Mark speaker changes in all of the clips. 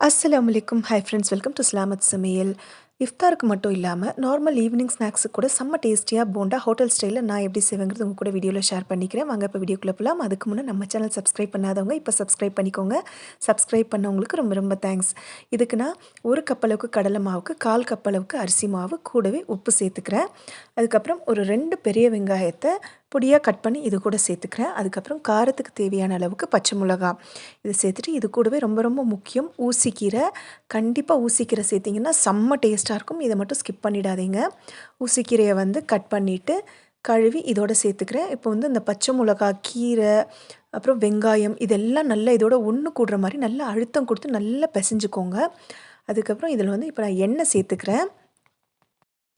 Speaker 1: அஸ்ஸலாமு அலைக்கும். Hi friends, welcome to ஸ்லாமத் சமையல். இஃப்தாருக்கு மட்டும் இல்லாமல் நார்மல் ஈவினிங் ஸ்நாக்ஸுக்கு கூட செம்ம டேஸ்டியாக போண்டா ஹோட்டல் ஸ்டைலில் நான் எப்படி செய்வேங்கிறது உங்கள் கூட வீடியோவில் ஷேர் பண்ணிக்கிறேன். வாங்க இப்போ வீடியோக்குள்ளே போகலாம். அதுக்கு முன்னே நம்ம சேனல் சப்ஸ்கிரைப் பண்ணாதவங்க இப்போ சப்ஸ்கிரைப் பண்ணிக்கோங்க. சப்ஸ்கிரைப் பண்ணவங்களுக்கு ரொம்ப ரொம்ப தேங்க்ஸ். இதுக்கு நான் 1 கப் அளவுக்கு கடலை மாவுக்கு 1/4 கப் அளவுக்கு அரிசி மாவு கூடவே உப்பு சேர்த்துக்கிறேன். அதுக்கப்புறம் ஒரு 2 பெரிய வெங்காயத்தை பொடியாக கட் பண்ணி இது கூட சேர்த்துக்கிறேன். அதுக்கப்புறம் காரத்துக்கு தேவையான அளவுக்கு பச்சை மிளகா இது சேர்த்துட்டு, இது கூடவே ரொம்ப ரொம்ப முக்கியம் ஊசிக்கீரை. கண்டிப்பாக ஊசிக்கீரை சேர்த்திங்கன்னா செம்ம டேஸ்ட்டாக இருக்கும். இதை மட்டும் ஸ்கிப் பண்ணிடாதீங்க. ஊசிக்கீரையை வந்து கட் பண்ணிவிட்டு கழுவி இதோட சேர்த்துக்கிறேன். இப்போ வந்து இந்த பச்சை மிளகா, கீரை, அப்புறம் வெங்காயம் இதெல்லாம் நல்லா இதோட ஒன்று கூடுற மாதிரி நல்லா அழுத்தம் கொடுத்து நல்லா பிசைஞ்சுக்கோங்க. அதுக்கப்புறம் இதில் வந்து இப்போ நான் எண்ணெய் சேர்த்துக்கிறேன்.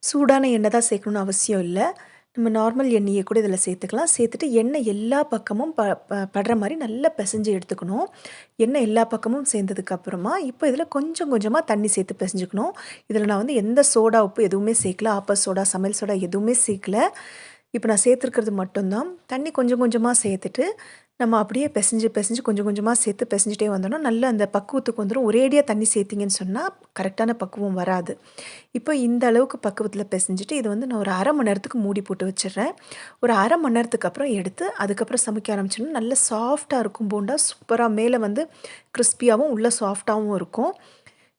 Speaker 1: சூடான எண்ணெய் தான் சேர்க்கணுன்னு அவசியம் இல்லை. நம்ம நார்மல் எண்ணெயை கூட இதில் சேர்த்துக்கலாம். சேர்த்துட்டு எண்ணெய் எல்லா பக்கமும் படுற மாதிரி நல்லா பிசைஞ்சு எடுத்துக்கணும். எண்ணெய் எல்லா பக்கமும் சேர்ந்ததுக்கப்புறமா இப்போ இதில் கொஞ்சம் கொஞ்சமாக தண்ணி சேர்த்து பிசைஞ்சுக்கணும். இதில் நான் வந்து எந்த சோடா உப்பு எதுவுமே சேர்க்கல. ஆப்ப சோடா, சமையல் சோடா எதுவுமே சேர்க்கல. இப்போ நான் சேர்த்துருக்கிறது மட்டும்தான். தண்ணி கொஞ்சம் கொஞ்சமாக சேர்த்துட்டு நம்ம அப்படியே பிசைஞ்சு கொஞ்சம் கொஞ்சமாக சேர்த்து பிசைஞ்சிட்டே வந்தோம்னா நல்லா அந்த பக்குவத்துக்கு வந்துடும். ஒரேடியாக தண்ணி சேர்த்திங்கன்னு சொன்னால் கரெக்டான பக்குவம் வராது. இப்போ இந்த அளவுக்கு பக்குவத்தில் பிசைஞ்சிட்டு இதை வந்து நான் ஒரு 1/2 மணி நேரத்துக்கு மூடி போட்டு வச்சிடுறேன். ஒரு 1/2 மணி நேரத்துக்கு அப்புறம் எடுத்து அதுக்கப்புறம் சமைக்க ஆரம்பிச்சோன்னா நல்ல சாஃப்டாக இருக்கும் போண்டா. சூப்பராக மேலே வந்து கிறிஸ்பியாகவும் உள்ள சாஃப்டாகவும் இருக்கும்.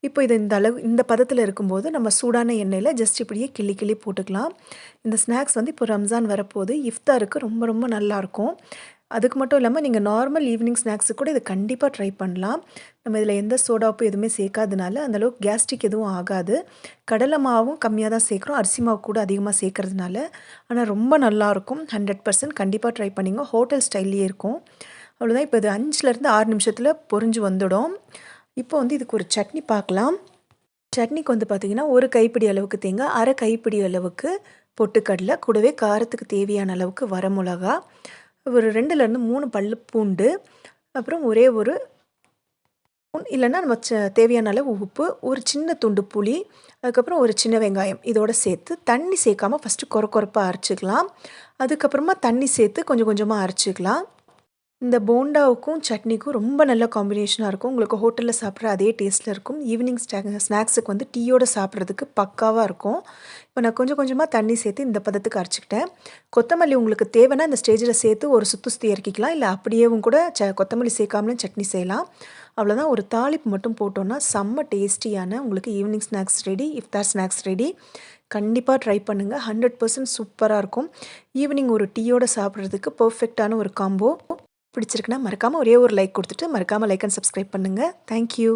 Speaker 1: இப்போ இது இந்த அளவு இந்த பதத்தில் இருக்கும்போது நம்ம சூடான எண்ணெயில் ஜஸ்ட் இப்படியே கிள்ளி கிள்ளி போட்டுக்கலாம். இந்த ஸ்நாக்ஸ் வந்து இப்போ ரம்ஜான் வரப்போகுது. இஃப்தாருக்கு ரொம்ப ரொம்ப நல்லாயிருக்கும். அதுக்கு மட்டும் இல்லாமல் நீங்கள் நார்மல் ஈவினிங் ஸ்நாக்ஸுக்கு கூட இதை கண்டிப்பாக ட்ரை பண்ணலாம். நம்ம இதில் எந்த சோடா உப்பு எதுவுமே சேர்க்காதனால அந்தளவுக்கு கேஸ்ட்ரிக் எதுவும் ஆகாது. கடலை மாவும் கம்மியாக தான் சேர்க்குறோம். அரிசி மாவு கூட அதிகமாக சேர்க்கறதுனால. ஆனால் ரொம்ப நல்லாயிருக்கும். 100% கண்டிப்பாக ட்ரை பண்ணிங்க. ஹோட்டல் ஸ்டைல்லையே இருக்கும். அவ்வளோதான். இப்போ இது 5லேருந்து 6 நிமிஷத்தில் பொரிஞ்சு வந்துடும். இப்போ வந்து இதுக்கு ஒரு சட்னி பார்க்கலாம். சட்னிக்கு வந்து பார்த்திங்கன்னா 1 கைப்பிடி அளவுக்கு தேங்காய், 1/2 கைப்பிடி அளவுக்கு பொட்டுக்கடலை, கூடவே காரத்துக்கு தேவையான அளவுக்கு வரமிளகா, ஒரு 2லேருந்து 3 பல்லு பூண்டு, அப்புறம் ஒரே ஒரு இல்லைன்னா நம்ம தேவையான அளவு உப்பு, ஒரு சின்ன துண்டு புளி, அதுக்கப்புறம் ஒரு சின்ன வெங்காயம் இதோட சேர்த்து தண்ணி சேர்க்காமல் ஃபஸ்ட்டு கொரப்பாக அரைச்சிக்கலாம். அதுக்கப்புறமா தண்ணி சேர்த்து கொஞ்சம் கொஞ்சமாக அரைச்சிக்கலாம். இந்த போண்டாவுக்கும் சட்னிக்கும் ரொம்ப நல்ல காம்பினேஷனாக இருக்கும். உங்களுக்கு ஹோட்டலில் சாப்பிட்ற அதே டேஸ்ட்டில் இருக்கும். ஈவினிங் ஸ்நாக்ஸுக்கு வந்து டீயோடு சாப்பிட்றதுக்கு பக்காவாக இருக்கும். இப்போ நான் கொஞ்சம் கொஞ்சமாக தண்ணி சேர்த்து இந்த பதத்துக்கு அரைச்சிக்கிட்டேன். கொத்தமல்லி உங்களுக்கு தேவைன்னா இந்த ஸ்டேஜில் சேர்த்து ஒரு சுற்றி இறக்கிக்கலாம். இல்லை அப்படியேவும் கூட கொத்தமல்லி சேர்க்காமலும் சட்னி செய்யலாம். அவ்வளோதான். ஒரு தாளிப்பு மட்டும் போட்டோன்னா செம்ம டேஸ்டியான உங்களுக்கு ஈவினிங் ஸ்நாக்ஸ் ரெடி, இஃப்தார் ஸ்நாக்ஸ் ரெடி. கண்டிப்பாக ட்ரை பண்ணுங்கள். 100% சூப்பராக இருக்கும். ஈவினிங் ஒரு டீயோடு சாப்பிட்றதுக்கு பர்ஃபெக்டான ஒரு காம்போ. பிடிச்சிருக்குன்னா மறக்காமல் ஒரே ஒரு லைக் கொடுத்துட்டு மறக்காமல் லைக் அண்ட் சப்ஸ்கிரைப் பண்ணுங்கள். தேங்க்யூ.